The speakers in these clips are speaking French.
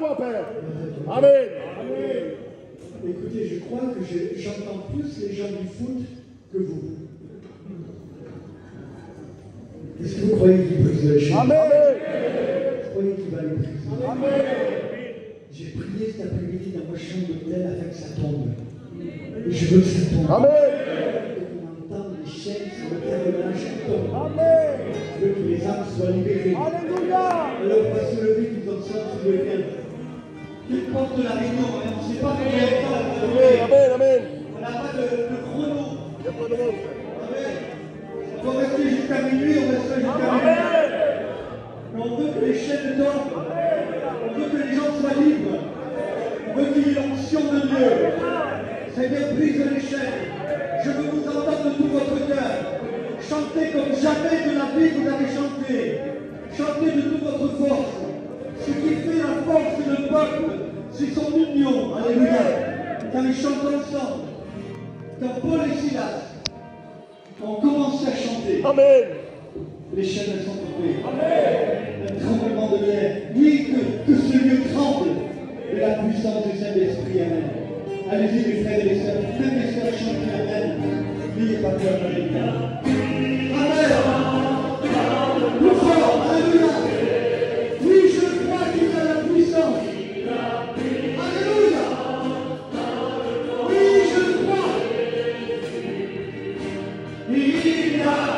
toi, Père. Amen. Écoutez, je crois que j'entends plus les gens du foot que vous. Est-ce que vous croyez qu'il brise les chaînes? Amen. Vous croyez qu'il va les briser? Amen. J'ai prié cet après-midi dans ma chambre d'hôtel afin que ça tombe. Et je veux que ça tombe. Amen. Et qu'on entende les chaînes sur le carrelage qui tombent. Amen. Je veux que les âmes soient libérées. Alléluia. Alors on va se lever tout ensemble, si vous voulez bien. Qu'importe la réunion, hein, on ne sait pas combien de temps on va durer. Amen. Amen. On n'a pas de chrono. Il n'y a pas de monde. Amen. On va rester jusqu'à minuit, on restera jusqu'à minuit. Amen. Mais on veut que les chaînes tombent. On veut que les gens soient libres. On veut qu'il y ait l'onction de Dieu. Seigneur, brise les chaînes. Je veux vous entendre de tout votre cœur. Chantez comme jamais de la vie vous avez chanté. Chantez de toute votre force. Ce qui fait la force de le peuple, c'est son union. Alléluia. Quand ils chantent ensemble, quand Paul et Silas ont commencé à chanter, Amen. les chaînes sont tombées. Un tremblement de terre. Oui, que ce lieu tremble de la puissance du Saint-Esprit. Amen. Allez-y, mes frères et les sœurs. Même les sœurs chantent Amen. N'ayez pas peur, Alléluia. Amen. Plus fort. Alléluia. Oui, je crois qu'il a la puissance. Alléluia. Oui, je le crois. Il a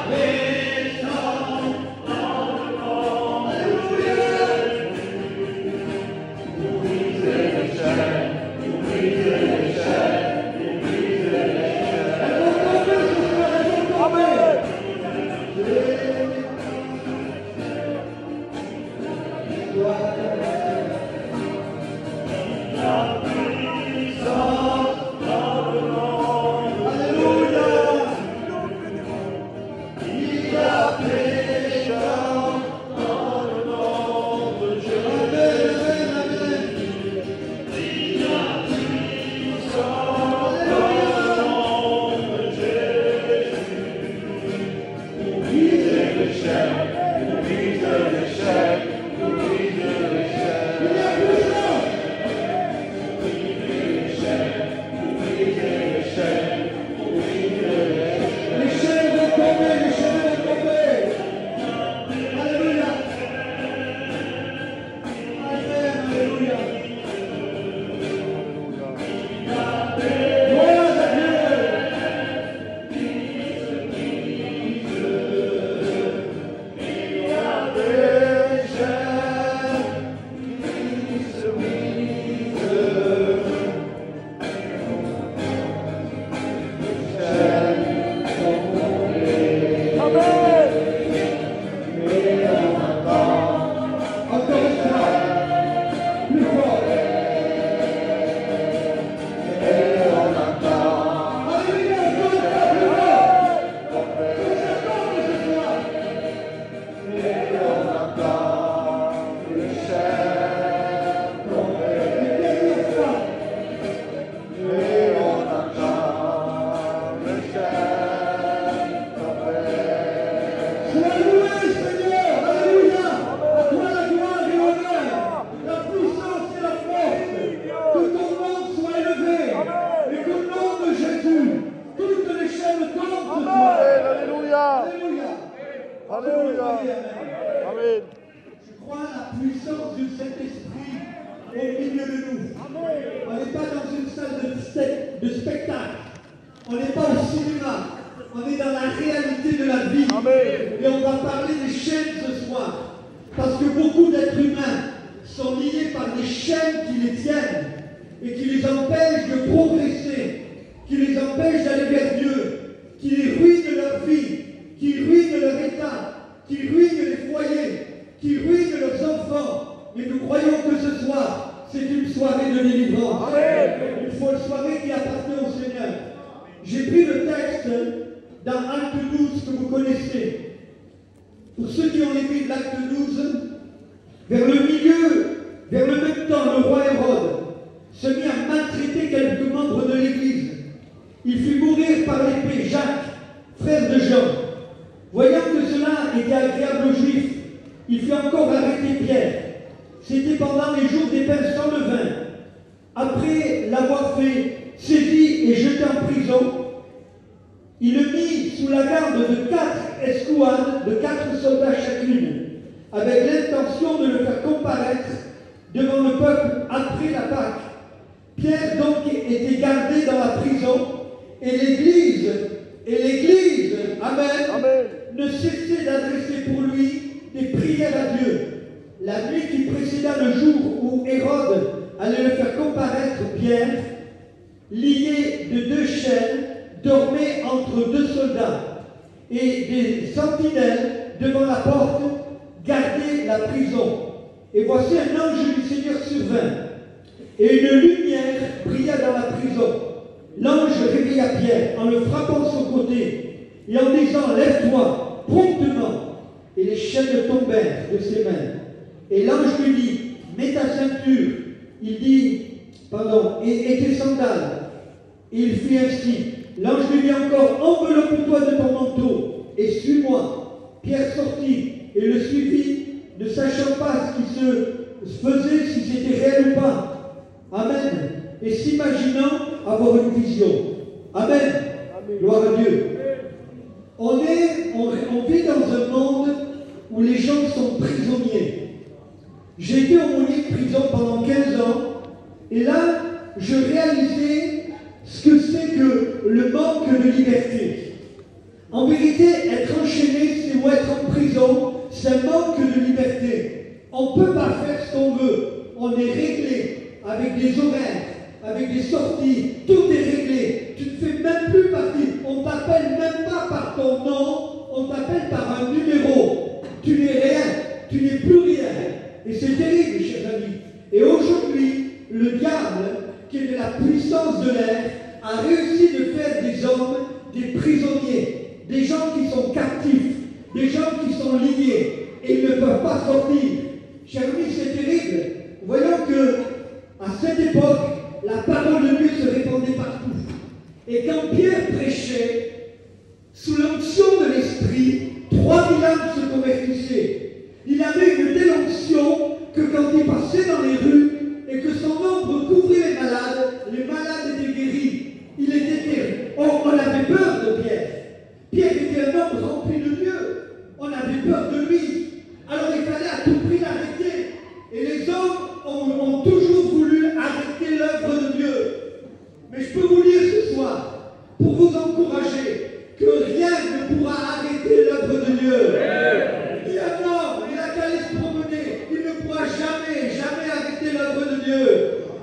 C'était pendant pendant les jours des pains sans levain, après l'avoir fait saisi et jeté en prison, il le mit sous la garde de 4 escouades, de 4 soldats chacune, avec l'intention de le faire comparaître devant le peuple après la Pâque. Pierre donc était gardé dans la prison, et l'Église, amen, ne cessait d'adresser pour lui des prières à Dieu. La nuit qui précéda le jour où Hérode allait le faire comparaître, Pierre, lié de 2 chaînes, dormait entre 2 soldats, et des sentinelles devant la porte gardaient la prison. Et voici un ange du Seigneur survint, et une lumière brilla dans la prison. L'ange réveilla Pierre en le frappant son côté, et en disant « Lève-toi promptement !» Et les chaînes tombèrent de ses mains. Et l'ange lui dit « Mets ta ceinture !» Il dit « et tes sandales !» Et il fit ainsi. L'ange lui dit encore « Enveloppe-toi de ton manteau et suis-moi !» Pierre sortit et le suivit, ne sachant pas ce qui se faisait, si c'était réel ou pas. Amen. Et s'imaginant avoir une vision. Amen. Amen. Gloire à Dieu. On vit dans un monde où les gens sont prisonniers. J'ai été aumônier de prison pendant 15 ans, et là, je réalisais ce que c'est que le manque de liberté. En vérité, être enchaîné, c'est ou être en prison, c'est un manque de liberté. On ne peut pas faire ce qu'on veut. On est réglé avec des horaires, avec des sorties, tout est réglé. Tu ne fais même plus partie. On ne t'appelle même pas par ton nom, on t'appelle par un numéro. Tu n'es rien, tu n'es plus rien. Et c'est terrible, chers amis. Et aujourd'hui, le diable, qui est de la puissance de l'air, a réussi de faire des hommes des prisonniers, des gens qui sont captifs, des gens qui sont liés, et ils ne peuvent pas sortir. Chers amis, c'est terrible. Voyons que, à cette époque, la parole de Dieu se répandait partout. Et quand Pierre prêchait, sous l'onction de l'Esprit, 3000 âmes se convertissaient. Il avait une telle onction que quand il passait dans les rues et que son ombre couvrait les malades étaient guéris. Il était terrible. On avait peur de Pierre. Pierre était un homme rempli de Dieu. On avait peur de lui. Alors il fallait à tout prix l'arrêter. Et les hommes ont toujours voulu arrêter l'œuvre de Dieu. Mais je peux vous dire ce soir, pour vous encourager, que rien ne pourra arrêter l'œuvre de Dieu. Il y a un homme, il a qu'à aller se promener. Il ne pourra jamais arrêter l'œuvre de Dieu.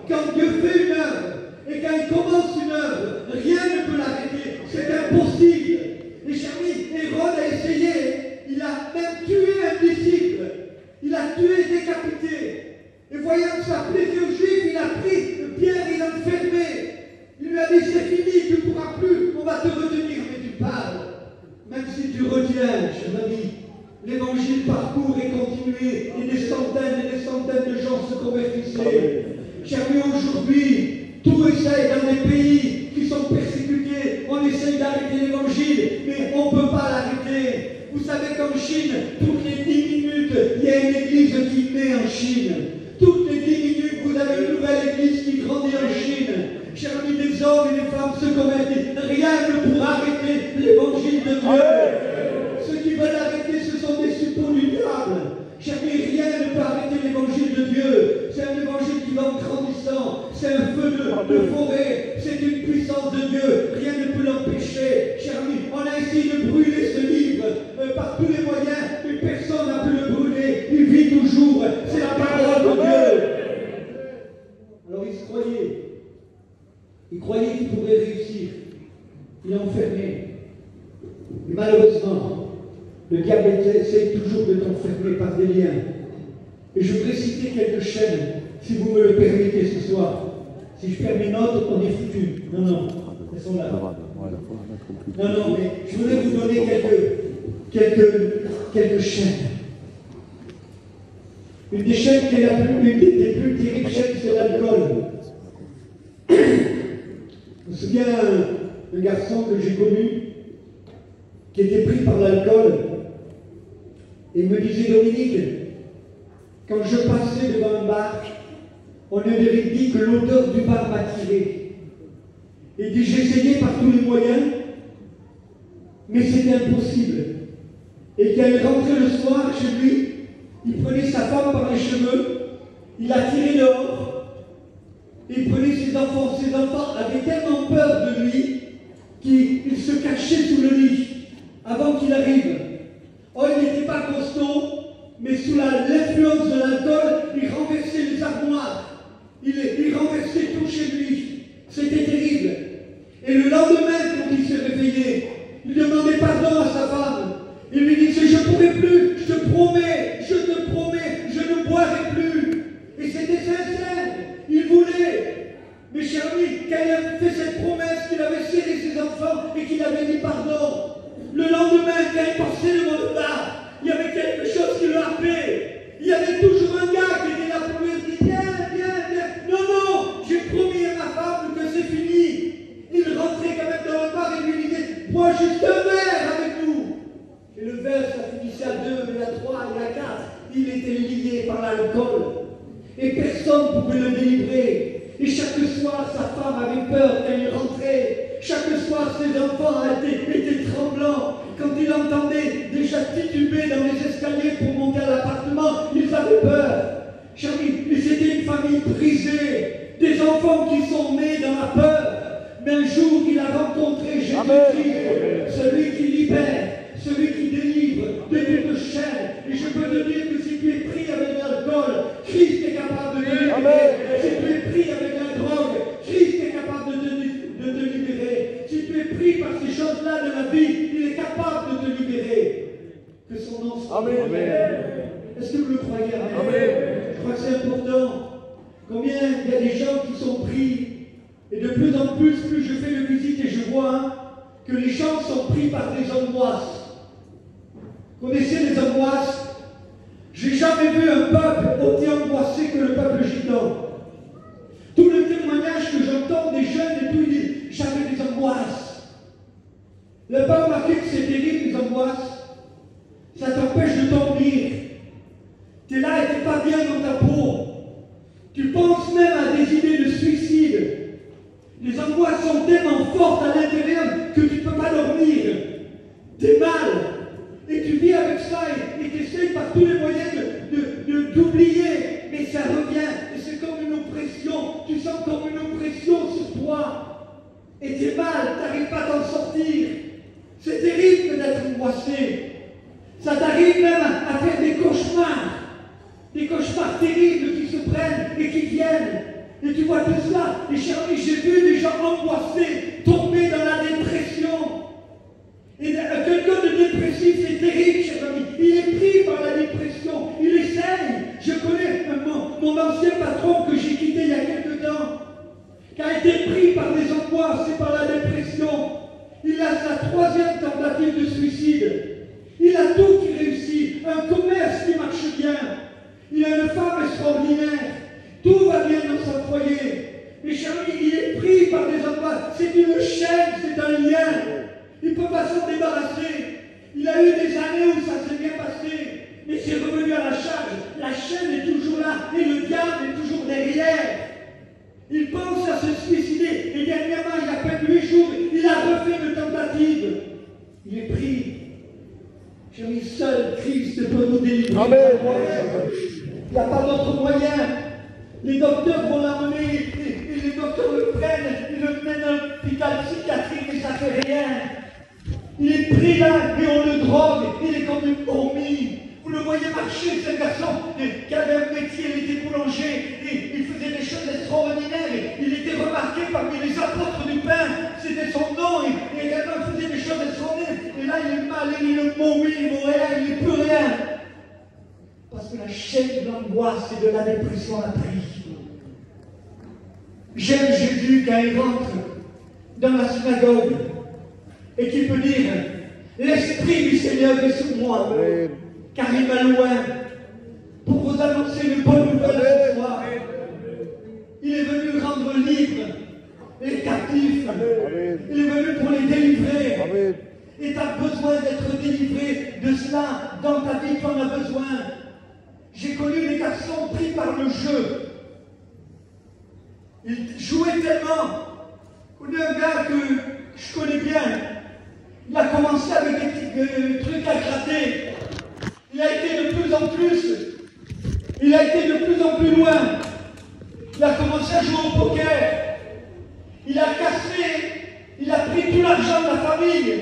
Quand Dieu fait une œuvre, et quand il commence une œuvre, rien ne peut l'arrêter. C'est impossible. Les amis, Hérode a essayé. Il a même tué un disciple. Il a tué, décapité. Et voyant que ça plaisait aux Juifs, il a pris Pierre, il l'a enfermé. Il lui a dit, c'est fini, tu ne pourras plus, on va te retenir. Mais tu parles. Même si tu retiens, cher ami, l'évangile parcourt et continue, et des centaines de gens se convertissaient. Cher ami, aujourd'hui, tout essaye dans des pays qui sont persécutés, on essaye d'arrêter l'évangile, mais on ne peut pas l'arrêter. Vous savez qu'en Chine, toutes les 10 minutes, il y a une église qui naît en Chine. Toutes les 10 minutes, vous avez une nouvelle église qui grandit en Chine. Chers amis, des hommes et des femmes se convertissent. Rien ne pourra arrêter l'évangile de Dieu. Ceux qui veulent arrêter, ce sont des suppôts du diable. Chers amis, rien ne peut arrêter l'évangile de Dieu. C'est un évangile qui va en grandissant. C'est un feu de forêt. C'est une puissance de Dieu. Rien ne peut l'empêcher. Chers amis, on a essayé de brûler ce livre par tous les moyens, mais personne n'a pu le brûler. Il vit toujours. C'est la parole de Dieu. Alors il se croyait. Il croyait qu'il pourrait réussir. Il est enfermé. Et malheureusement, le diable essaie toujours de t'enfermer par des liens. Et je voudrais citer quelques chaînes, si vous me le permettez ce soir. Si je perds mes notes, on est foutu. Non, elles sont là. Non, mais je voudrais vous donner quelques chaînes. Une des chaînes qui est une des plus terribles chaînes, c'est l'alcool. Je me souviens d'un garçon que j'ai connu, qui était pris par l'alcool, et il me disait, Dominique, Quand je passais devant un bar, on avait dit que l'odeur du bar m'attirait. Il dit, j'essayais par tous les moyens, mais c'était impossible. Et quand il rentrait le soir chez lui, il prenait sa femme par les cheveux, il la tirait dehors, il prenait ses enfants. Ses enfants avaient tellement peur de lui qu'ils se cachaient sous le lit avant qu'il arrive. Oh, il n'était pas costaud, mais sous l'influence de l'alcool, il renversait les armoires. Il renversait tout chez lui. C'était terrible. Et le lendemain, quand il s'est réveillé, il demandait pardon à sa femme. Il lui disait, je ne pourrai plus, je te promets, je ne boirai plus. Et c'était sincère. Il voulait. Mes chers amis, quand il a fait cette promesse, qu'il avait serré ses enfants et qu'il avait dit pardon, le lendemain, quand il passait devant le bar, il y avait quelque chose qui le happait. Il y avait toujours un gars qui était là pour lui dire, viens. Non, j'ai promis à ma femme que c'est fini. Il rentrait quand même dans le bar et lui disait, bois juste un verre avec nous. Et le verre, ça finissait à 2, à 3, à 4. Il était lié par l'alcool. Et personne ne pouvait le délivrer. Et chaque soir, sa femme avait peur quand il rentrait. Chaque soir, ses enfants étaient tremblants. Quand ils l'entendaient déjà tituber dans les escaliers pour monter à l'appartement, ils avaient peur. Mais c'était une famille brisée. Des enfants qui sont nés dans la peur. Mais un jour, il a rencontré Jésus-Christ, celui qui libère, celui qui délivre de toute chaîne. Et je peux te dire que si tu es pris avec l'alcool, Christ est capable de te libérer. Si tu es pris avec la drogue, Christ est capable de te libérer. Si tu es pris par ces choses-là de la vie, il est capable de te libérer. Que son nom soit béni. Est-ce que vous le croyez? Amen. Je crois que c'est important. Combien il y a des gens qui sont pris, et de plus en plus je fais de visites et je vois que les gens sont pris par des angoisses. Connaissez les angoisses? J'ai jamais vu un peuple aussi angoissé que le peuple gitan. Tout le témoignage que j'entends des jeunes et tout, ils disent, j'avais des angoisses. Vous n'avez pas remarqué que c'est terrible, les angoisses? Ça t'empêche de dormir. Tu es là et tu n'es pas bien dans ta peau. Tu penses même à des idées de suicide. Les angoisses sont tellement fortes à l'intérieur que tu ne peux pas dormir. Tu es mal. Et tu vis avec ça et tu essayes par tous les moyens d'oublier. Mais ça revient. Et c'est comme une oppression. Tu sens comme une oppression sur toi. Et tu es mal. Tu n'arrives pas à t'en sortir. C'est terrible d'être angoissé. Ça t'arrive même à faire des cauchemars. Des cauchemars terribles qui se prennent et qui viennent. Et tu vois tout cela. Et j'ai vu des gens angoissés tomber dans la dépression. Et quelqu'un de dépressif, c'est terrible, cher ami. Il est pris par la dépression. Il essaye. Je connais mon ancien patron que j'ai quitté il y a quelque temps, qui a été pris par des angoisses et par la dépression. Il a sa 3e tentative de suicide. Il a tout qui réussit. Un commerce qui marche bien. Il a une femme extraordinaire. Tout va bien dans son foyer. Mais cher ami, il est pris par des angoisses. C'est une chaîne, c'est un lien. Il ne peut pas s'en débarrasser. Il a eu des années où ça s'est bien passé. Mais c'est revenu à la charge. La chaîne est toujours là. Et le diable est toujours derrière. Il pense à se suicider. Et dernièrement, il y a à peine 8 jours, il a refait une tentative. Il est pris. Cher ami, seul Christ peut nous délivrer. Amen. Il n'y a pas d'autre moyen. Les docteurs vont l'amener, et les docteurs le prennent, ils le mènent à l'hôpital psychiatrique et ça ne fait rien. Il est pris là et on le drogue, il est comme une fourmi. Vous le voyez marcher, ce garçon qui avait un métier, il était boulanger, et il faisait des choses extraordinaires. Il était remarqué parmi les apôtres du pain, c'était son nom, et également il faisait des choses extraordinaires. Et là il est mal, il est mauvais, il n'est plus rien. Parce que la chaîne de l'angoisse et de la dépression a pris. J'aime Jésus quand il rentre dans la synagogue et qu'il peut dire l'Esprit du Seigneur est sur moi, car il m'a loin pour vous annoncer une bonne nouvelle ce soir. Il est venu rendre libres les captifs. Il est venu pour les délivrer. Et tu as besoin d'être délivré de cela dans ta vie, tu en as besoin. J'ai connu des garçons Il jouait tellement. On est un gars que je connais bien. Il a commencé avec des petits trucs à gratter. Il a été de plus en plus. Il a été de plus en plus loin. Il a commencé à jouer au poker. Il a cassé, il a pris tout l'argent de la famille.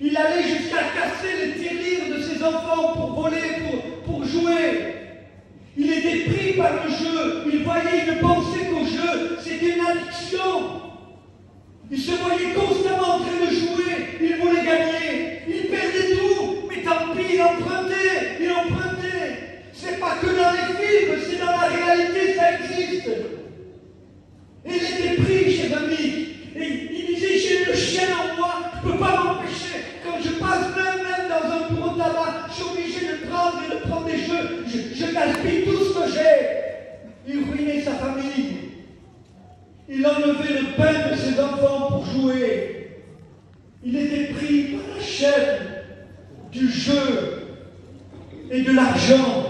Il allait jusqu'à casser les tirelires de ses enfants pour voler, pour jouer. Il était pris par le jeu. Il voyait, il ne pensait qu'au jeu. C'était une addiction. Il se voyait constamment en train de jouer. Il voulait gagner. Il perdait tout. Mais tant pis, il empruntait. Il empruntait. C'est pas que dans les films, c'est dans la réalité, ça existe. Et il était pris, chers amis. Et il disait, j'ai le chien en moi, je ne peux pas m'empêcher. Quand je passe même dans un bureau de tabac, je suis obligé de prendre des jeux. Je gaspille tout ce que j'ai. Il ruinait sa famille. Il enlevait le pain de ses enfants pour jouer. Il était pris par la chaîne du jeu et de l'argent.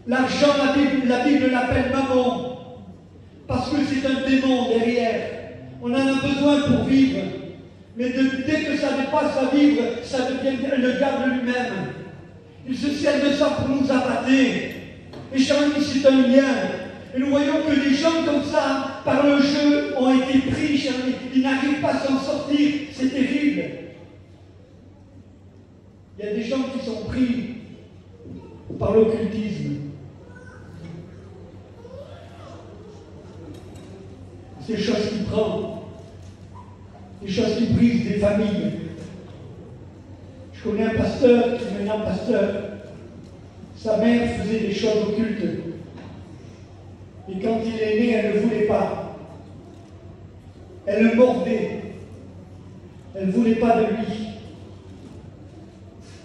L'argent, la Bible l'appelle maman. Parce que c'est un démon derrière. On en a besoin pour vivre. Mais dès que ça dépasse à vivre, ça devient le diable lui-même. Il se sert de ça pour nous abattre. Et chers amis, c'est un lien. Et nous voyons que des gens comme ça, par le jeu, ont été pris, chers amis. Ils n'arrivent pas à s'en sortir. C'est terrible. Il y a des gens qui sont pris par l'occultisme. Ces choses qui prennent, des choses qui brisent des familles. Je connais un pasteur qui est maintenant pasteur. Sa mère faisait des choses occultes. Et quand il est né, elle ne voulait pas. Elle le mordait. Elle ne voulait pas de lui.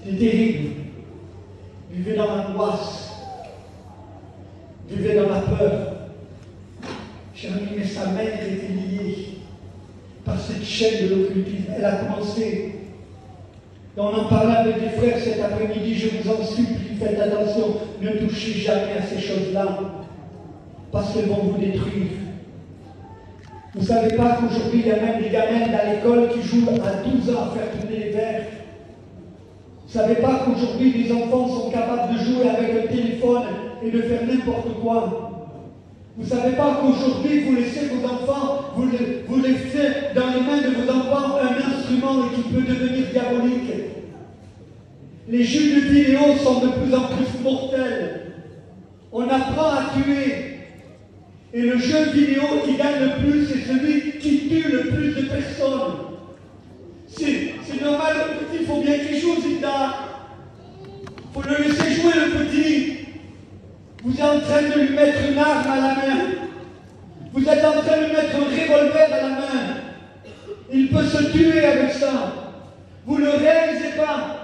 C'était terrible. Il vivait dans l'angoisse. Il vivait dans la peur. Chers amis, mais sa mère était liée par cette chaîne de l'occultisme. Elle a commencé. Et on en parlait avec des frères cet après-midi. Je vous en supplie, faites attention. Ne touchez jamais à ces choses-là. Parce qu'elles vont vous détruire. Vous ne savez pas qu'aujourd'hui, il y a même des gamins à l'école qui jouent à 12 ans à faire tourner les verres. Vous ne savez pas qu'aujourd'hui, les enfants sont capables de jouer avec un téléphone et de faire n'importe quoi. Vous ne savez pas qu'aujourd'hui, vous laissez vos enfants, vous laissez dans les mains de vos enfants un instrument qui peut devenir diabolique. Les jeux de vidéo sont de plus en plus mortels. On apprend à tuer. Et le jeu vidéo qui gagne le plus, c'est celui qui tue le plus de personnes. C'est normal, le petit, il faut bien qu'il joue, Zita. Il faut le laisser jouer, le petit. Vous êtes en train de lui mettre une arme à la main. Vous êtes en train de lui mettre un revolver à la main. Il peut se tuer avec ça. Vous ne le réalisez pas.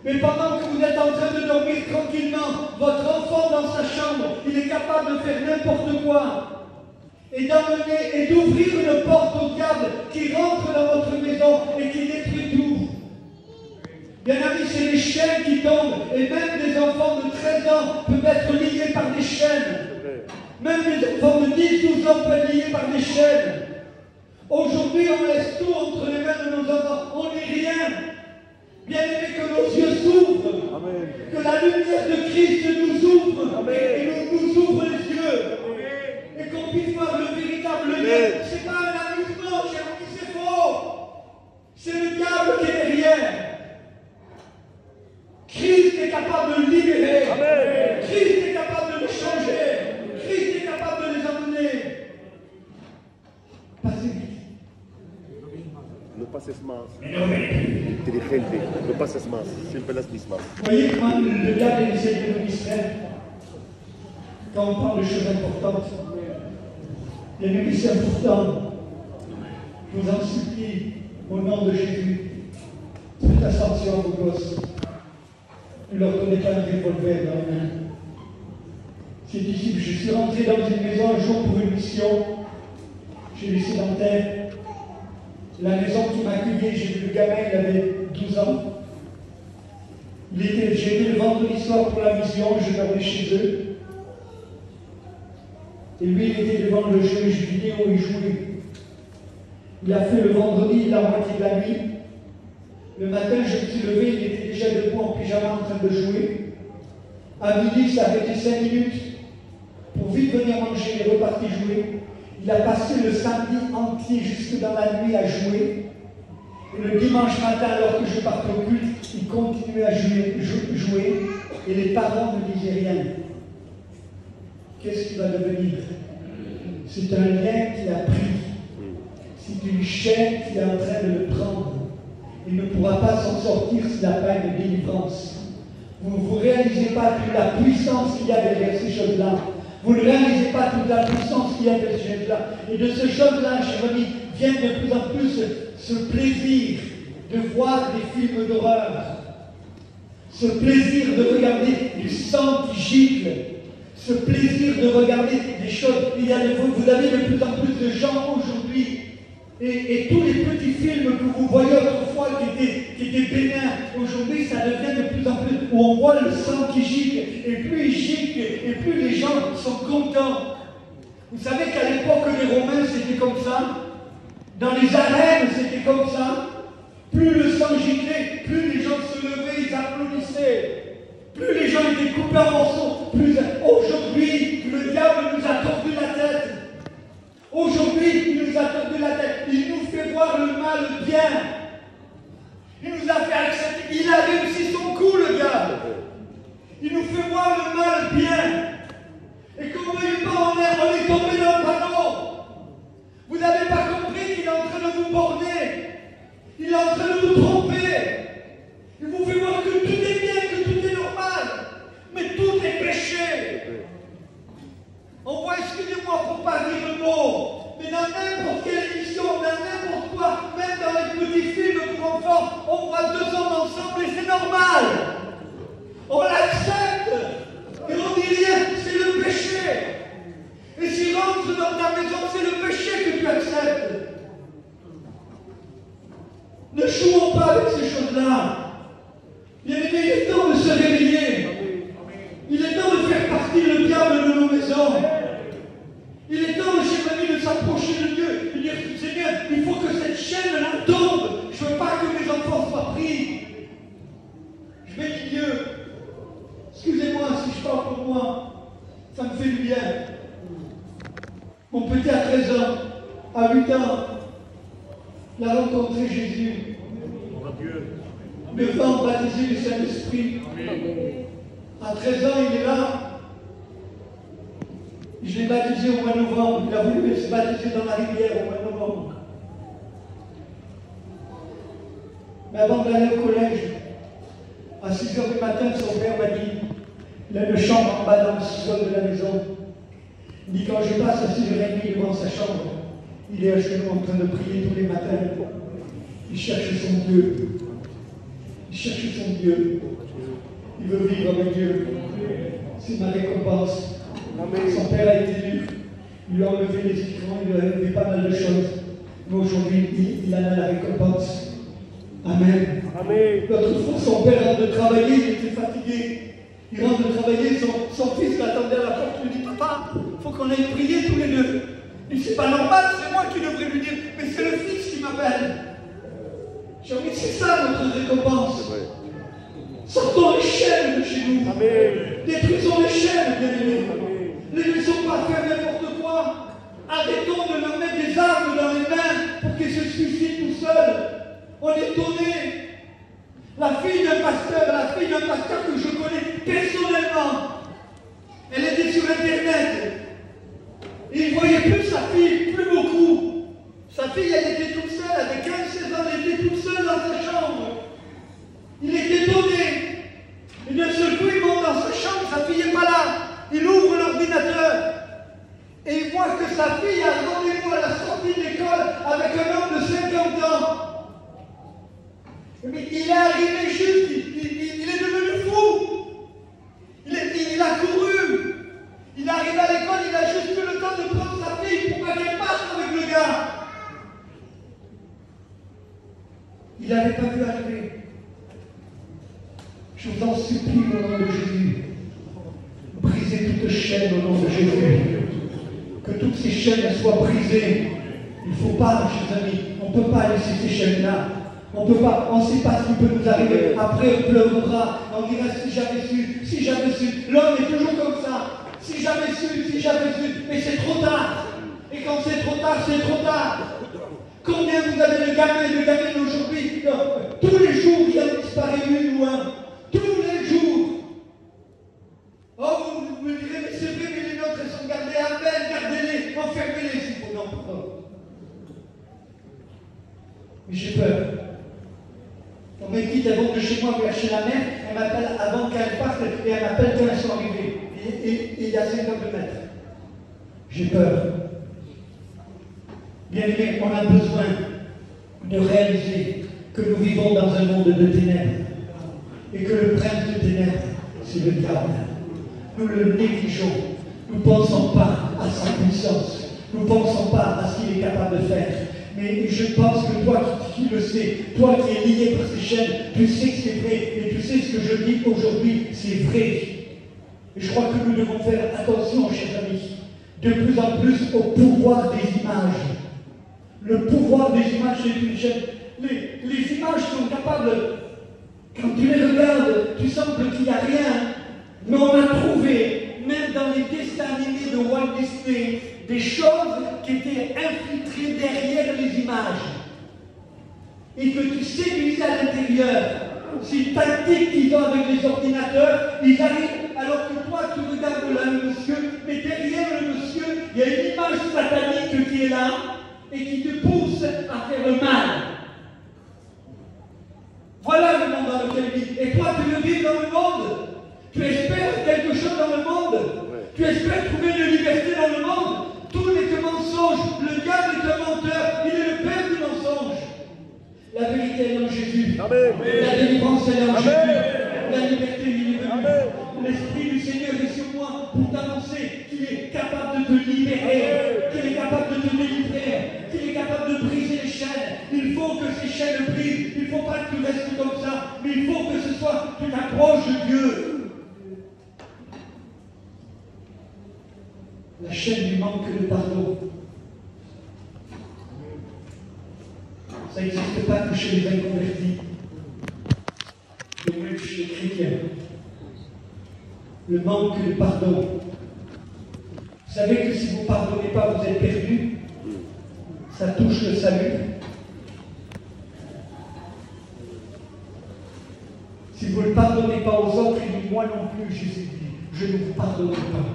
Mais pendant que vous êtes en train de dormir tranquillement, votre enfant dans sa chambre, il est capable de faire n'importe quoi. Et d'emmener et d'ouvrir une porte au diable qui rentre dans votre maison et qui détruit tout. Bien amis, c'est les chaînes qui tombent. Et même des enfants de 13 ans peuvent être liés par des chaînes. Même des enfants de 10-12 ans peuvent être liés par des chaînes. Aujourd'hui, on laisse tout entre les mains de nos enfants. On n'est rien. Bien aimé, que nos yeux s'ouvrent. Amen. Que la lumière de Christ nous ouvre. Amen. Et nous ouvre les yeux. Amen. Et qu'on puisse voir le véritable lien. Ce n'est pas un amusement, cher ami, c'est faux. C'est le diable qui est derrière. Christ est capable de libérer. Amen. Christ est capable de nous changer. Christ est capable de les amener. Passez vite. No pases más inteligente, no pases más, siempre las mismas. Vous voyez comment le diable essaie de nous distraire quand on parle de choses importantes. Bien aimés, c'est important. Je vous en supplie, au nom de Jésus, faites attention à vos gosses. Ne leur donnez pas un revolver dans les mains. C'est difficile. Je suis rentré dans une maison un jour pour une mission. J'ai laissé sédentaire. La maison qui m'accueillait, j'ai vu le gamin, il avait 12 ans. J'ai été le vendredi soir pour la mission, je dormais chez eux. Et lui, il était devant le jeu vidéo, il jouait. Il a fait le vendredi la moitié de la nuit. Le matin, je me suis levé, il était déjà debout en pyjama en train de jouer. À midi, il s'est arrêté 5 minutes pour vite venir manger et repartir jouer. Il a passé le samedi entier jusque dans la nuit à jouer. Et le dimanche matin, alors que je partais au culte, il continuait à jouer et les parents ne disaient rien. Qu'est-ce qu'il va devenir? C'est un lien qu'il a pris. C'est une chaîne qu'il est en train de le prendre. Il ne pourra pas s'en sortir s'il n'a pas une délivrance. Vous ne vous réalisez pas toute la puissance qu'il y a derrière ces choses-là. Vous ne réalisez pas toute la puissance qu'il y a derrière ces choses-là. Et de ces choses-là, chers amis, vient de plus en plus ce plaisir de voir des films d'horreur. Ce plaisir de regarder du sang qui gicle. Ce plaisir de regarder des choses. Vous avez de plus en plus de gens aujourd'hui. Et tous les petits films que vous voyez autrefois qui étaient bénins, aujourd'hui ça devient de plus en plus où on voit le sang qui gicle, et plus il gicle, et plus les gens sont contents. Vous savez qu'à l'époque des Romains c'était comme ça, dans les arènes c'était comme ça, plus le sang giclait, plus les gens se levaient, ils applaudissaient, plus les gens étaient coupés en morceaux, plus aujourd'hui le diable nous a tordu la tête. Aujourd'hui, il nous a tordu la tête. Il nous fait voir le mal bien. Il nous a fait accepter. Il a réussi son coup, le diable. Il nous fait voir le mal bien. Et comme il pas, on est tombé dans le panneau. Vous n'avez pas compris qu'il est en train de vous borner. Il est en train de vous tromper. Il vous fait voir que tout est bien, que tout est normal. Mais tout est péché. On voit, excusez-moi pour pas dire le mot, mais dans n'importe quelle émission, dans n'importe quoi, même dans les petits films pour enfants, on voit deux hommes ensemble et c'est normal. On l'accepte. Et on dit rien, c'est le péché. Et s'il rentre dans ta maison, c'est le péché que tu acceptes. Ne jouons pas avec ces choses-là. Bien aimé, il est temps de se réveiller. Il est temps de faire partir le diable de nos maisons. Il est temps, chers amis, de s'approcher de Dieu et dire, Seigneur, il faut que cette chaîne-là tombe. Je ne veux pas que mes enfants soient pris. Je vais dire Dieu, excusez-moi si je parle pour moi, ça me fait du bien. Mon petit a 13 ans, à 8 ans, il a rencontré Jésus. 9 ans baptisé du Saint-Esprit. À 13 ans, il est là. Je l'ai baptisé au mois de novembre. Il a voulu se baptiser dans la rivière au mois de novembre. Mais avant d'aller au collège, à 6 h du matin, son père m'a dit, il a une chambre en bas dans le sous-sol de la maison. Il dit, quand je passe à 6h30 devant sa chambre, il est à genoux en train de prier tous les matins. Il cherche son Dieu. Il cherche son Dieu. Il veut vivre avec Dieu. C'est ma récompense. Son père a été dur. Il lui a enlevé les écrans, il lui a enlevé pas mal de choses. Mais aujourd'hui, il en a la récompense. Amen. L'autre fois, son père rentre de travailler, il était fatigué. Il rentre de travailler, son fils l'attendait à la porte, il lui dit, papa, il faut qu'on aille prier tous les deux. Il dit, c'est pas normal, c'est moi qui devrais lui dire, mais c'est le fils qui m'appelle. J'ai envie, c'est ça notre récompense. Sortons les chaînes de chez nous. Détruisons les chaînes, bien aimés. Ne laissons pas faire n'importe quoi. Arrêtons de leur mettre des armes dans les mains pour qu'ils se suicident tout seuls. On est étonnés. La fille d'un pasteur que je connais personnellement, elle était sur Internet. Et il ne voyait plus sa fille, plus beaucoup. Sa fille, elle était toute seule, avec 15-16 ans, elle était toute seule dans sa chambre. Il est étonné. Et d'un seul coup, il monte dans sa chambre, sa fille n'est pas là. Il ouvre l'ordinateur. Et il voit que sa fille a rendez-vous à la sortie de l'école avec un homme de 50 ans. Mais il est arrivé juste, il est devenu fou. Il a couru. Il est arrivé à l'école, il a juste eu le temps de prendre sa fille pour pas qu'elle parte avec le gars. Il n'avait pas vu arriver. Je vous en supplie au nom de Jésus. Brisez toute chaîne au nom de Jésus. toutes ces chaînes soient brisées. Il ne faut pas, chers amis, on ne peut pas laisser ces chaînes-là. On peut pas, on ne sait pas ce qui peut nous arriver. Après, on pleurera, on dira si j'avais su, si j'avais su. L'homme est toujours comme ça. Si j'avais su, si j'avais su. Mais c'est trop tard. Et quand c'est trop tard, c'est trop tard. Combien vous avez de gamins et de gamines aujourd'hui? Tous les jours, il y a disparu une ou un. Tous les jours. Oh, vous me direz, mais c'est vrai, mais les nôtres, elles sont gardées à peine, gardez-les, enfermez-les s'il faut. Non, pourquoi? Mais j'ai peur. On me dit avant de chez moi vers chez la mère, elle m'appelle avant qu'elle parte et elle m'appelle quand elles sont arrivées. Et il y a 50 mètres. J'ai peur. Bien aimé, on a besoin de réaliser que nous vivons dans un monde de ténèbres et que le prince de ténèbres, c'est le diable. Nous le négligeons. Nous ne pensons pas à sa puissance. Nous ne pensons pas à ce qu'il est capable de faire. Mais je pense que toi qui le sais, toi qui es lié par ces chaînes, tu sais que c'est vrai, et tu sais ce que je dis aujourd'hui, c'est vrai. Et je crois que nous devons faire attention, chers amis, de plus en plus au pouvoir des images. Le pouvoir des images, c'est une chaîne. Les images sont capables, quand tu les regardes, tu sembles qu'il n'y a rien, mais on a trouvé, même dans les dessins animés de Walt Disney, des choses qui étaient infiltrées derrière les images et que tu séduisais à l'intérieur. Ces tactiques qu'ils ont avec les ordinateurs, ils arrivent alors que toi tu regardes là le monsieur, mais derrière le monsieur, il y a une image satanique qui est là et qui te pousse à faire le mal. Voilà le monde dans lequel il vit. Et toi tu veux vivre dans le monde. Tu espères quelque chose dans le monde. Tu espères trouver une liberté dans le monde. Tout n'est que mensonge. Le diable est un menteur. Il est le père du mensonge. La vérité est en Jésus. Amen. La délivrance est en Amen. Jésus. La liberté il est venue. L'Esprit du Seigneur est sur moi pour t'annoncer qu'il est capable de te libérer, qu'il est capable de te délivrer, qu'il est capable de briser les chaînes. Il faut que ces chaînes brisent. Il ne faut pas que tu restes comme ça, mais il faut que ce soit tu t'approches de Dieu. La chaîne du manque de pardon. Ça n'existe pas que chez les inconvertis, mais même chez les chrétiens. Le manque de pardon. Vous savez que si vous ne pardonnez pas, vous êtes perdu. Ça touche le salut. Si vous ne pardonnez pas aux autres, il dit moi non plus, Jésus dit, je ne vous pardonnerai pas.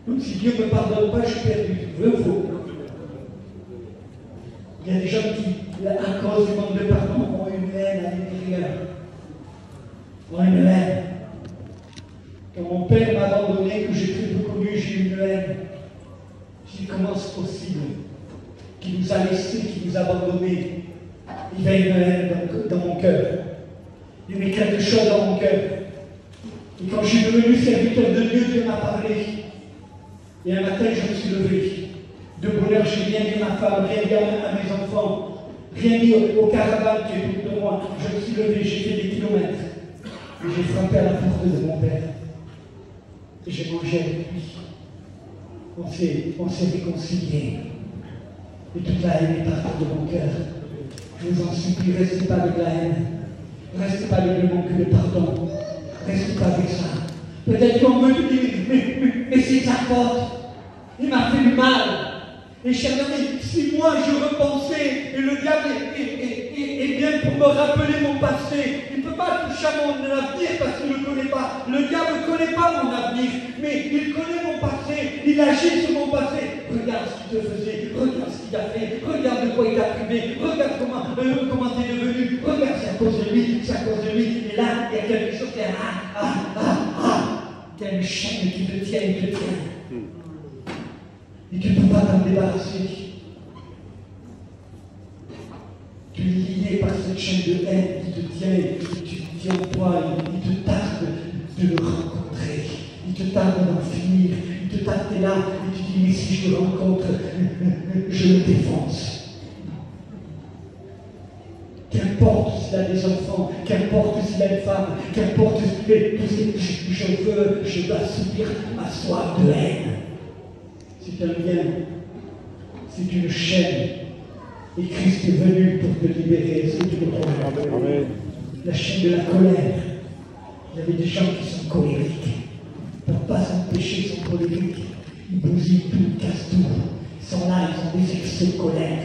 Donc si Dieu ne me pardonne pas, je suis perdu. Vrai ou faux? Il y a des gens qui, à cause du manque de pardon, ont une haine à l'intérieur. Ont une haine. Quand mon père m'a abandonné, que j'ai très peu connu, j'ai eu une haine. J'ai dit comment c'est possible qu'il nous a laissés, qu'il nous a abandonnés. Il y a une haine dans mon cœur. Il y avait quelque chose dans mon cœur. Et quand je suis devenu serviteur de Dieu, Dieu m'a parlé. Et un matin, je me suis levé. De bonheur, je n'ai rien dit à ma femme, rien dit à mes enfants, rien dit au caravane qui est autour de moi. Je me suis levé, j'ai fait des kilomètres. Et j'ai frappé à la porte de mon père. Et j'ai mangé avec lui. On s'est réconciliés. Et toute la haine est partie de mon cœur. Je vous en supplie, restez pas avec la haine. Restez pas avec le manque de pardon. Restez pas avec ça. Peut-être qu'on me dit, mais c'est sa faute. Il m'a fait du mal. Et chers amis, si moi je repensais, et le diable est bien pour me rappeler mon passé, il ne peut pas toucher à mon avenir parce qu'il ne le connaît pas. Le diable ne connaît pas mon avenir, mais il connaît mon passé, il agit sur mon passé. Regarde ce qu'il te faisait, regarde ce qu'il a fait, regarde de quoi il t'a privé, regarde comment tu es devenu, regarde, c'est à cause de lui, c'est à cause de lui. Et là, il y a quelque chose qui est il y a une chaîne qui te tient, il te tient. Et tu ne peux pas t'en débarrasser. Tu es lié par cette chaîne de haine qui te tient, qui te tient en toi, il te tarde de le rencontrer. Il te tarde d'en finir. Il te tarde, t'es là, et tu dis, mais si je le rencontre, je le défonce. Qu'importe s'il a des enfants, qu'importe s'il a une femme, qu'importe ce qu'il fait, je dois subir ma soif de haine. c'est un lien, c'est une chaîne. Et Christ est venu pour te libérer. Est-ce que tu le crois? Amen. La chaîne de la colère. Il y avait des gens qui sont colériques. Pour ne pas s'empêcher, ils sont colériques. Ils bousillent tout, ils cassent tout. Ils sont là, ils ont des excès de colère.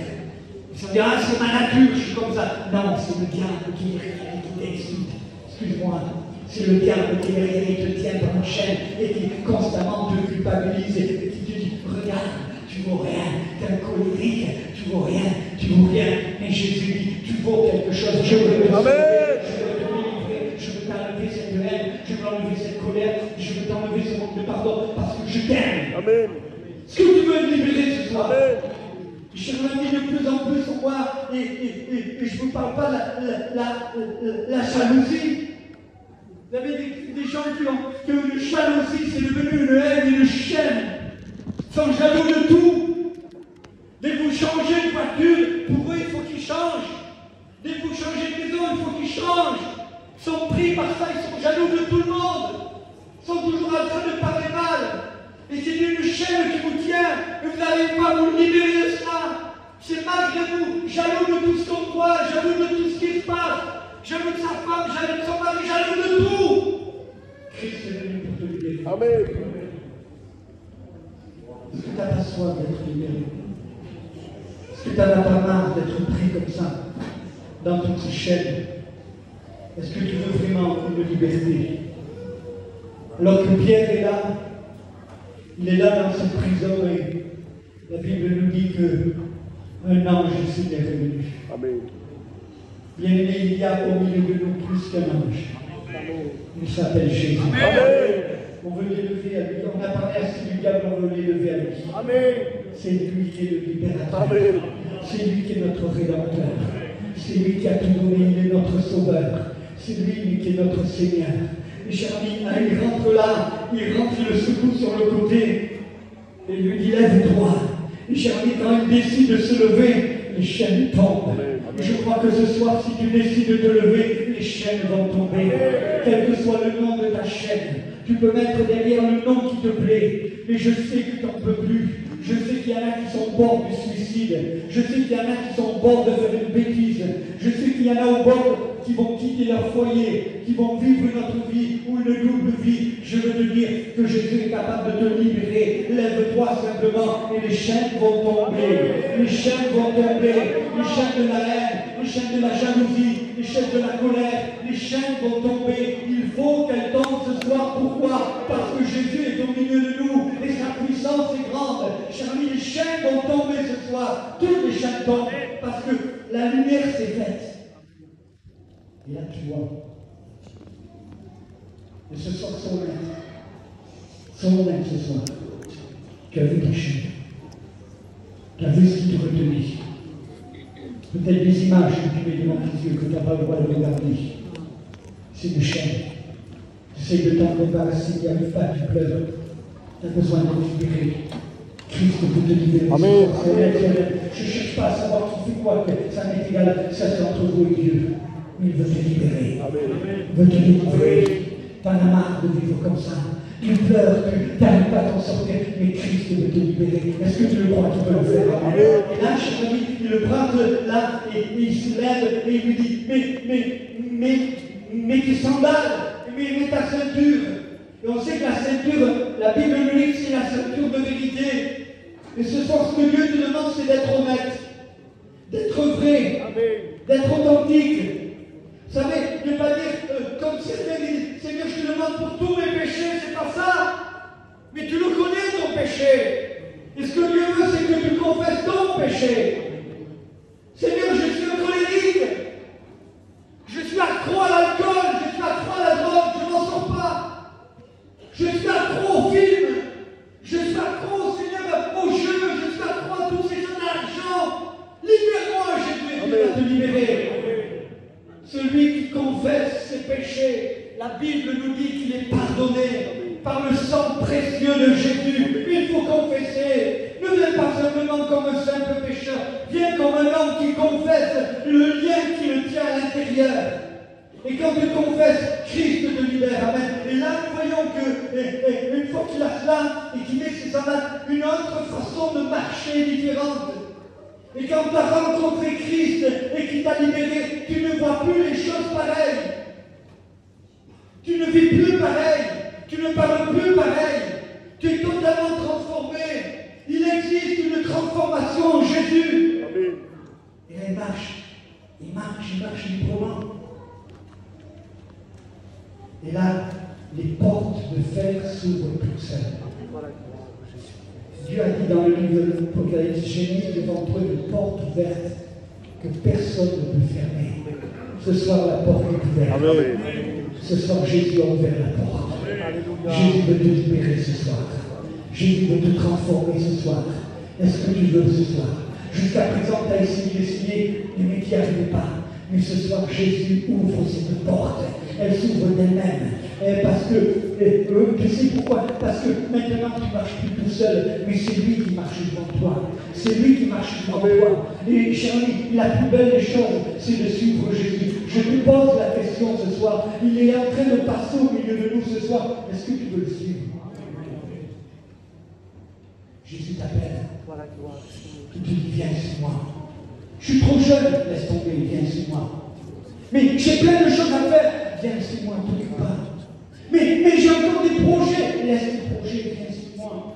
Ils se disent, ah, c'est ma nature, je suis comme ça. Non, c'est le diable qui est derrière et qui t'excite. Excuse-moi. C'est le diable qui est derrière et te tient dans la chaîne et qui constamment te culpabilise et qui te dit, regarde, tu vaux rien, t'es un colérique, tu vaux rien, tu vaux rien. Mais Jésus dit, tu vaux quelque chose. Je veux te sauver, je veux te délivrer, je veux t'enlever cette haine, je veux enlever cette colère, je veux t'enlever ce manque de pardon parce que je t'aime. Amen. Est-ce que tu veux te libérer ce soir? Amen. Je remis de plus en plus au moi et je ne vous parle pas la jalousie. Vous avez des gens qui ont une jalousie, c'est devenu une haine, une chaîne. Ils sont jaloux de tout. Dès que vous changez de voiture, pour eux, il faut qu'ils changent. Dès que vous changez de maison, il faut qu'ils changent. Ils sont pris par ça, ils sont jaloux de tout le monde. Ils sont toujours en train de parler mal. Et c'est une chaîne qui vous tient, et vous n'arrivez pas à vous libérer de cela. C'est malgré vous, jaloux de tout ce qu'on voit, jaloux de tout ce qui se passe. Jaloux de sa femme, jaloux de son mari, jaloux de tout. Christ est venu pour te libérer. Amen. Est-ce que tu n'as pas soif d'être libéré? Est-ce que tu n'en as pas marre d'être pris comme ça, dans toutes ces chaînes? Est-ce que tu veux vraiment une liberté? Alors que Pierre est là, il est là dans cette prison et la Bible nous dit qu'un ange du Seigneur est venu. Amen. Bien aimé, il y a au milieu de nous plus qu'un ange. Il s'appelle Jésus. Amen. On veut l'élever à lui. On a parlé assez du diable, on veut l'élever à lui. Amen. C'est lui qui est le libérateur. Amen. C'est lui qui est notre rédempteur. C'est lui qui a tout donné, il est notre sauveur. C'est lui qui est notre Seigneur. Et cher ami, il rentre là, il rentre, il le secoue sur le côté et il lui dit lève-toi. Et cher ami, quand il décide de se lever, les chaînes tombent. Et je crois que ce soir, si tu décides de te lever, les chaînes vont tomber. Quel que soit le nom de ta chaîne, tu peux mettre derrière le nom qui te plaît. Mais je sais que tu n'en peux plus. Je sais qu'il y en a qui sont au bord du suicide. Je sais qu'il y en a qui sont au bord de faire une bêtise. Je sais qu'il y en a au bord qui vont quitter leur foyer, qui vont vivre une autre vie ou une double vie. Je veux te dire que Jésus est capable de te libérer. Lève-toi simplement et les chaînes vont tomber. Les chaînes vont tomber. Les chaînes de la haine, les chaînes de la jalousie, les chaînes de la colère, les chaînes vont tomber. Il faut qu'elles tombent ce soir. Pourquoi? Parce que Jésus est au milieu de nous et sa puissance est grande. Chers amis, les chaînes vont tomber ce soir. Toutes les chaînes tombent parce que la lumière s'est faite. Et là, tu vois. Et ce soir, son honnête ce soir. Tu as vu ta chaîne. Tu as vu ce qui te retenait. Peut-être des images que tu mets devant tes yeux que tu n'as pas le droit de regarder. C'est une chaîne. Tu essaies de t'en débarrasser, il n'y arrive pas, tu pleures. Tu as besoin de te libérer. Christ peut te libérer. Amen. Je ne cherche pas à savoir qui fait quoi, que ça m'est égal, ça c'est entre vous et Dieu. Mais il veut te libérer. Amen. Il veut te délivrer. T'en as marre de vivre comme ça. Tu pleures, tu n'arrives pas à t'en sortir, mais Christ veut te libérer. Est-ce que tu le crois qu'il peut le faire? Amen. Et là, cher ami, il le prend là et il se lève et il lui dit mais tes sandales, mais ta ceinture. Et on sait que la ceinture, la Bible nous dit que c'est la ceinture de vérité. Et ce soir, ce que Dieu te demande, c'est d'être honnête, d'être vrai, d'être authentique. Vous savez, ne pas dire comme certains disent, Seigneur, je te demande pour tous mes péchés, c'est pas ça. Mais tu le connais ton péché. Et ce que Dieu veut, c'est que tu confesses ton péché. Seigneur, je suis un colérique. Je suis accro à l'alcool, je suis accro à la drogue, je n'en sors pas. Je suis accro au film. Je suis accro, Seigneur, au jeu. Je suis accro à tous ces gens d'argent. Libère-moi, Jésus, Dieu va te libérer. Celui qui confesse ses péchés, la Bible nous dit qu'il est pardonné par le sang précieux de Jésus. Il faut confesser. Ne viens pas simplement comme un simple pécheur. Viens comme un homme qui confesse le lien qui le tient à l'intérieur. Et quand tu confesses, Christ te libère. Amen. Et là, nous voyons que, une fois qu'il a cela et qu'il met ses sandales, une autre marché est différente. Et quand tu as rencontré Christ et qu'il t'a libéré, tu ne vois plus les choses pareilles. Tu ne vis plus pareil. Tu ne parles plus pareil. Tu es totalement transformé. Il existe une transformation en Jésus. Amen. Et là, il marche librement. Et là, les portes de fer s'ouvrent toutes seules. Dieu a dit dans le livre de l'Apocalypse, j'ai mis devant toi une porte ouverte que personne ne peut fermer. Ce soir, la porte est ouverte. Amen. Ce soir, Jésus a ouvert la porte. Jésus veut te libérer ce soir. Jésus veut te transformer ce soir. Est-ce que tu veux ce soir? Jusqu'à présent, tu as essayé d'essayer, mais tu n'y arrivais pas. Mais ce soir, Jésus ouvre cette porte. Elle s'ouvre d'elle-même. Parce que, tu sais pourquoi? Parce que maintenant, tu ne marches plus tout seul, mais c'est lui qui marche devant toi. C'est lui qui marche devant toi. Et cher ami, la plus belle des choses, c'est de suivre Jésus. Je te pose la question ce soir. Il est en train de passer au milieu de nous ce soir. Est-ce que tu veux le suivre? Jésus t'appelle. Il te dit, viens sur moi. Je suis trop jeune, laisse tomber, viens sur moi. Mais j'ai plein de choses à faire, viens sur moi, t'occupe pas. Mais j'ai encore des projets, laisse tes projets, viens sur moi.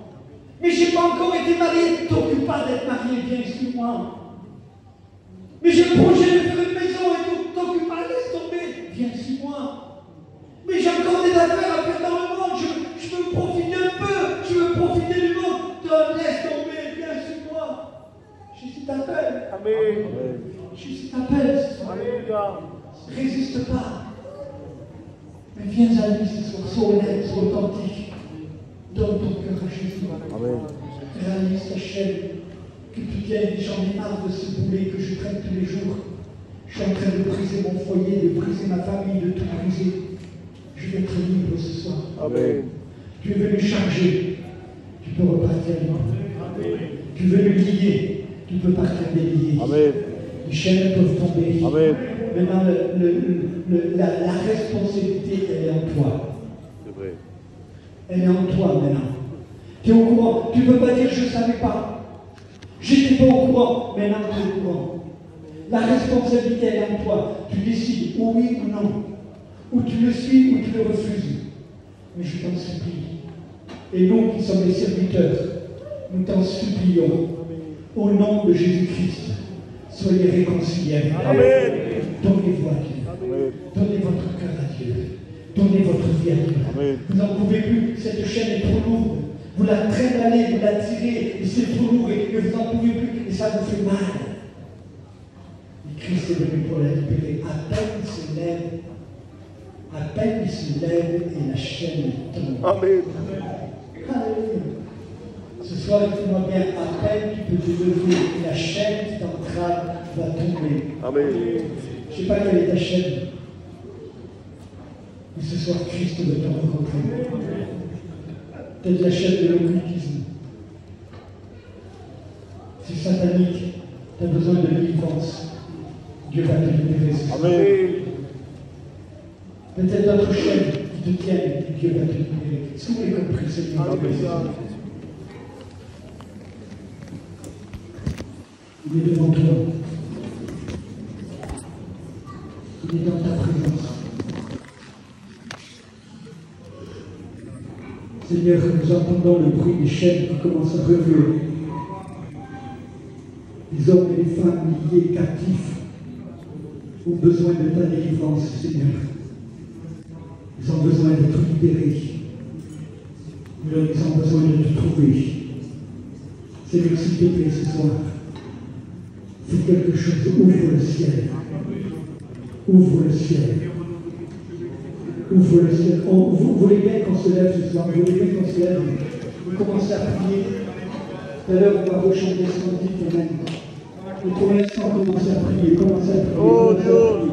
Mais j'ai pas encore été marié, t'occupe pas d'être marié, viens sur moi. Mais j'ai le projet de faire une maison et tout, t'occupe pas, laisse tomber, viens sur moi. Mais j'ai encore des affaires à faire dans le monde, je veux profiter un peu, je veux profiter du monde, laisse tomber, viens sur moi. Jésus t'appelle. Amen. Jésus t'appelle. Résiste pas. Mais viens à lui ce soir, sois honnête, sois authentique. Donne ton cœur à Jésus. Amen. Réalise ta chaîne. Que tu tiennes, j'en ai marre de ce boulet que je traîne tous les jours. Je suis en train de briser mon foyer, de briser ma famille, de tout briser. Je vais être libre ce soir. Amen. Tu veux lui charger, tu peux repartir libre. Tu veux lui lier, tu peux partir délié. Amen. Les chaînes peuvent tomber. Amen. Maintenant, la responsabilité, elle est en toi. C'est vrai. Elle est en toi maintenant. Tu es au courant. Tu ne peux pas dire je ne savais pas. J'étais pas au courant. Maintenant, tu es au courant. La responsabilité, elle est en toi. Tu décides ou oui ou non. Ou tu le suis ou tu le refuses. Mais je t'en supplie. Et nous qui sommes les serviteurs, nous t'en supplions. Au nom de Jésus-Christ, soyez réconciliés avec Dieu. Amen. Donnez-vous à Dieu. Amen. Donnez votre cœur à Dieu. Donnez votre vie à Dieu. Amen. Vous n'en pouvez plus. Cette chaîne est trop lourde. Vous la traînez, vous la tirez, et c'est trop lourd, et vous n'en pouvez plus, et ça vous fait mal. Et Christ est venu pour la libérer. À peine il se lève, et la chaîne tombe. Amen. Alléluia. Ce soir, écoute-moi bien, à peine tu peux te lever, et la chaîne qui t'entrave va tomber. Amen. Je ne sais pas quelle est ta chaîne. Mais ce soir, Christ veut te rencontrer. Peut-être la chaîne de l'occultisme. C'est satanique. Tu as besoin de délivrance. Dieu va te libérer. Amen. Peut-être d'autres chaînes qui te tiennent et Dieu va te libérer. Est-ce que vous avez compris, Seigneur? Il est devant toi. Il est dans ta présence. Seigneur, nous entendons le bruit des chaînes qui commencent à remuer. Les hommes et les femmes liés, captifs, ont besoin de ta délivrance, Seigneur. Ils ont besoin d'être libérés. Ils ont besoin de te trouver. Seigneur, s'il te plaît, ce soir, fais quelque chose. Ouvre le ciel. Ouvre le ciel. Ouvre le ciel. Vous voulez bien qu'on se lève ce soir. Vous voulez bien qu'on se lève. Vous commencez à prier. Tout à l'heure, on va rechanter ce qu'on dit quand même. Mais pour l'instant, commencez à prier. Commencez à prier. Oh Dieu.